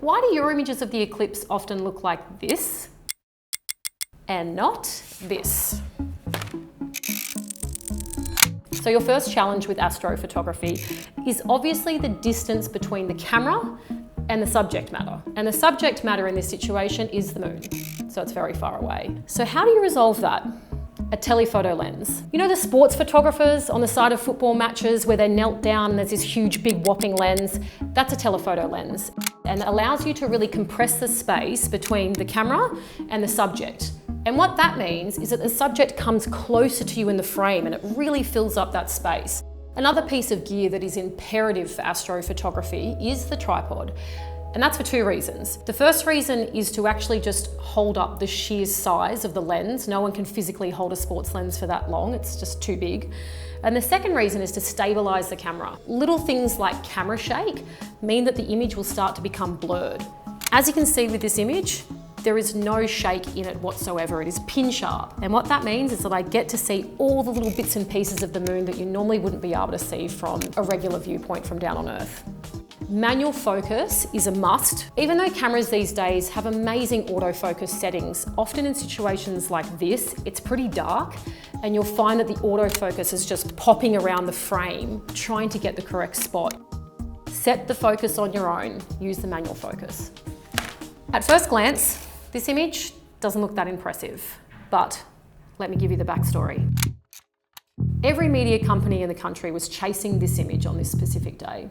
Why do your images of the eclipse often look like this and not this? So your first challenge with astrophotography is obviously the distance between the camera and the subject matter. And the subject matter in this situation is the moon. So it's very far away. So how do you resolve that? A telephoto lens. You know the sports photographers on the side of football matches where they knelt down and there's this huge big whopping lens? That's a telephoto lens, and it allows you to really compress the space between the camera and the subject. And what that means is that the subject comes closer to you in the frame and it really fills up that space. Another piece of gear that is imperative for astrophotography is the tripod. And that's for two reasons. The first reason is to actually just hold up the sheer size of the lens. No one can physically hold a sports lens for that long, it's just too big. And the second reason is to stabilize the camera. Little things like camera shake mean that the image will start to become blurred. As you can see with this image, there is no shake in it whatsoever. It is pin sharp. And what that means is that I get to see all the little bits and pieces of the moon that you normally wouldn't be able to see from a regular viewpoint from down on Earth. Manual focus is a must. Even though cameras these days have amazing autofocus settings, often in situations like this, it's pretty dark and you'll find that the autofocus is just popping around the frame, trying to get the correct spot. Set the focus on your own, use the manual focus. At first glance, this image doesn't look that impressive, but let me give you the backstory. Every media company in the country was chasing this image on this specific day.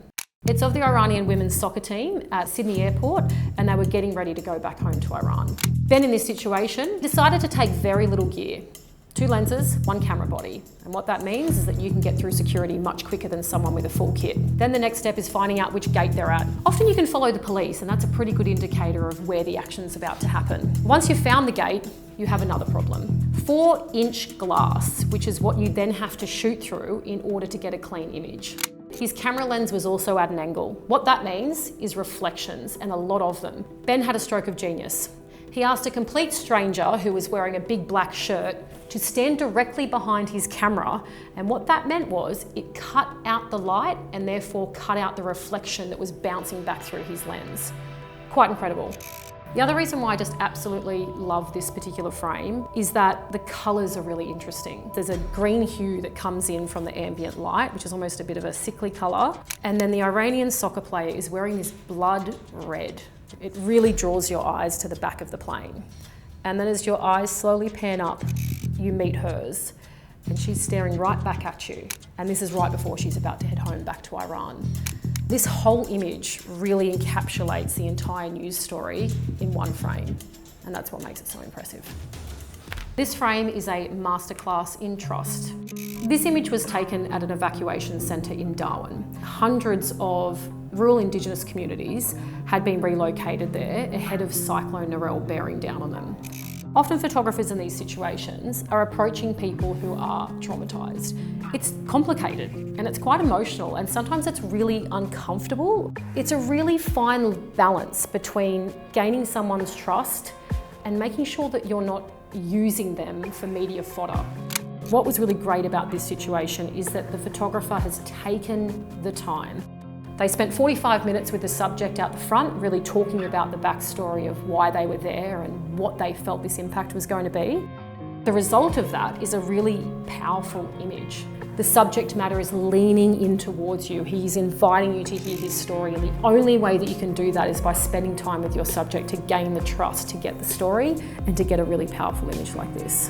It's of the Iranian women's soccer team at Sydney Airport, and they were getting ready to go back home to Iran. Ben, in this situation, decided to take very little gear. 2 lenses, 1 camera body. And what that means is that you can get through security much quicker than someone with a full kit. Then the next step is finding out which gate they're at. Often you can follow the police, and that's a pretty good indicator of where the action's about to happen. Once you've found the gate, you have another problem. 4-inch glass, which is what you then have to shoot through in order to get a clean image. His camera lens was also at an angle. What that means is reflections, and a lot of them. Ben had a stroke of genius. He asked a complete stranger who was wearing a big black shirt to stand directly behind his camera, and what that meant was it cut out the light and therefore cut out the reflection that was bouncing back through his lens. Quite incredible. The other reason why I just absolutely love this particular frame is that the colours are really interesting. There's a green hue that comes in from the ambient light, which is almost a bit of a sickly colour. And then the Iranian soccer player is wearing this blood red. It really draws your eyes to the back of the plane. And then as your eyes slowly pan up, you meet hers. And she's staring right back at you. And this is right before she's about to head home back to Iran. This whole image really encapsulates the entire news story in one frame, and that's what makes it so impressive. This frame is a masterclass in trust. This image was taken at an evacuation centre in Darwin. Hundreds of rural Indigenous communities had been relocated there ahead of Cyclone Narelle bearing down on them. Often photographers in these situations are approaching people who are traumatised. It's complicated and it's quite emotional, and sometimes it's really uncomfortable. It's a really fine balance between gaining someone's trust and making sure that you're not using them for media fodder. What was really great about this situation is that the photographer has taken the time. They spent 45 minutes with the subject out the front, really talking about the backstory of why they were there and what they felt this impact was going to be. The result of that is a really powerful image. The subject matter is leaning in towards you. He's inviting you to hear his story, and the only way that you can do that is by spending time with your subject to gain the trust to get the story and to get a really powerful image like this.